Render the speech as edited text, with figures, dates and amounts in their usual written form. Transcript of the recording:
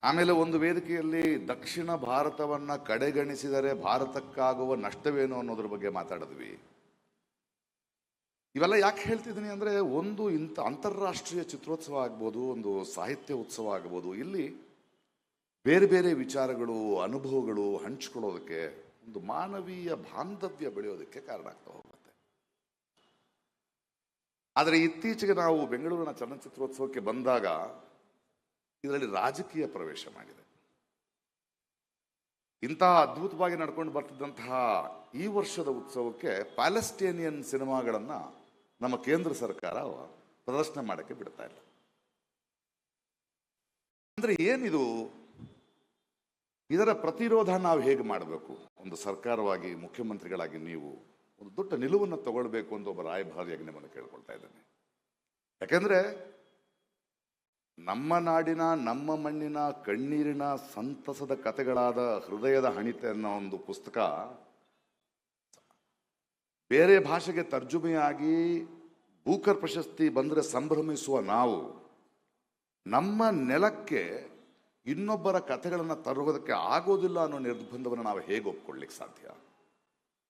ಆಮೇಲೆ ಒಂದು ವೇದಿಕೆಯಲ್ಲಿ ದಕ್ಷಿಣ ಭಾರತವನ್ನ ಕಡೆಗಣಿಸಿದರೆ ಭಾರತಕ್ಕಾಗುವ ನಷ್ಟವೇನು ಅನ್ನೋದ್ರ ಬಗ್ಗೆ ಮಾತಾಡಿದ್ವಿ. ಇವೆಲ್ಲ ಯಾಕೆ ಹೇಳ್ತಿದ್ದೀನಿ ಅಂದ್ರೆ, ಒಂದು ಇಂಥ ಅಂತಾರಾಷ್ಟ್ರೀಯ ಚಿತ್ರೋತ್ಸವ ಆಗ್ಬೋದು, ಒಂದು ಸಾಹಿತ್ಯ ಉತ್ಸವ ಆಗ್ಬೋದು, ಇಲ್ಲಿ ಬೇರೆ ಬೇರೆ ವಿಚಾರಗಳು, ಅನುಭವಗಳು ಹಂಚ್ಕೊಳ್ಳೋದಕ್ಕೆ, ಒಂದು ಮಾನವೀಯ ಬಾಂಧವ್ಯ ಬೆಳೆಯೋದಕ್ಕೆ ಕಾರಣ ಆಗ್ತಾ ಹೋಗುತ್ತೆ. ಆದರೆ ಇತ್ತೀಚೆಗೆ ನಾವು ಬೆಂಗಳೂರಿನ ಚಲನಚಿತ್ರೋತ್ಸವಕ್ಕೆ ಬಂದಾಗ ಇದರಲ್ಲಿ ರಾಜಕೀಯ ಪ್ರವೇಶ ಮಾಡಿದೆ. ಇಂತಹ ಅದ್ಭುತವಾಗಿ ನಡ್ಕೊಂಡು ಬರ್ತಿದ್ದಂತಹ ಈ ವರ್ಷದ ಉತ್ಸವಕ್ಕೆ ಪ್ಯಾಲೆಸ್ಟೇನಿಯನ್ ಸಿನಿಮಾಗಳನ್ನ ನಮ್ಮ ಕೇಂದ್ರ ಸರ್ಕಾರ ಪ್ರದರ್ಶನ ಮಾಡಕ್ಕೆ ಬಿಡ್ತಾ ಇಲ್ಲ. ಅಂದ್ರೆ ಏನಿದು? ಇದರ ಪ್ರತಿರೋಧ ನಾವು ಹೇಗೆ ಮಾಡಬೇಕು? ಒಂದು ಸರ್ಕಾರವಾಗಿ, ಮುಖ್ಯಮಂತ್ರಿಗಳಾಗಿ ನೀವು ಒಂದು ದೊಡ್ಡ ನಿಲುವನ್ನು ತಗೊಳ್ಬೇಕು ಅಂತ ಒಬ್ಬ ರಾಯಭಾರಿಯಾಗಿ ನಿಮ್ಮನ್ನು ಕೇಳ್ಕೊಳ್ತಾ ಇದ್ದೇನೆ. ಯಾಕೆಂದ್ರೆ ನಮ್ಮ ನಾಡಿನ, ನಮ್ಮ ಮಣ್ಣಿನ ಕಣ್ಣೀರಿನ ಸಂತಸದ ಕಥೆಗಳಾದ ಹೃದಯದ ಹಣಿತೆ ಅನ್ನೋ ಒಂದು ಪುಸ್ತಕ ಬೇರೆ ಭಾಷೆಗೆ ತರ್ಜುಮೆಯಾಗಿ ಬೂಕರ್ ಪ್ರಶಸ್ತಿ ಬಂದರೆ ಸಂಭ್ರಮಿಸುವ ನಾವು, ನಮ್ಮ ನೆಲಕ್ಕೆ ಇನ್ನೊಬ್ಬರ ಕಥೆಗಳನ್ನು ತರುವುದಕ್ಕೆ ಆಗೋದಿಲ್ಲ ಅನ್ನೋ ನಿರ್ಬಂಧವನ್ನು ನಾವು ಹೇಗೆ ಒಪ್ಕೊಳ್ಳಿಕ್ಕೆ ಸಾಧ್ಯ?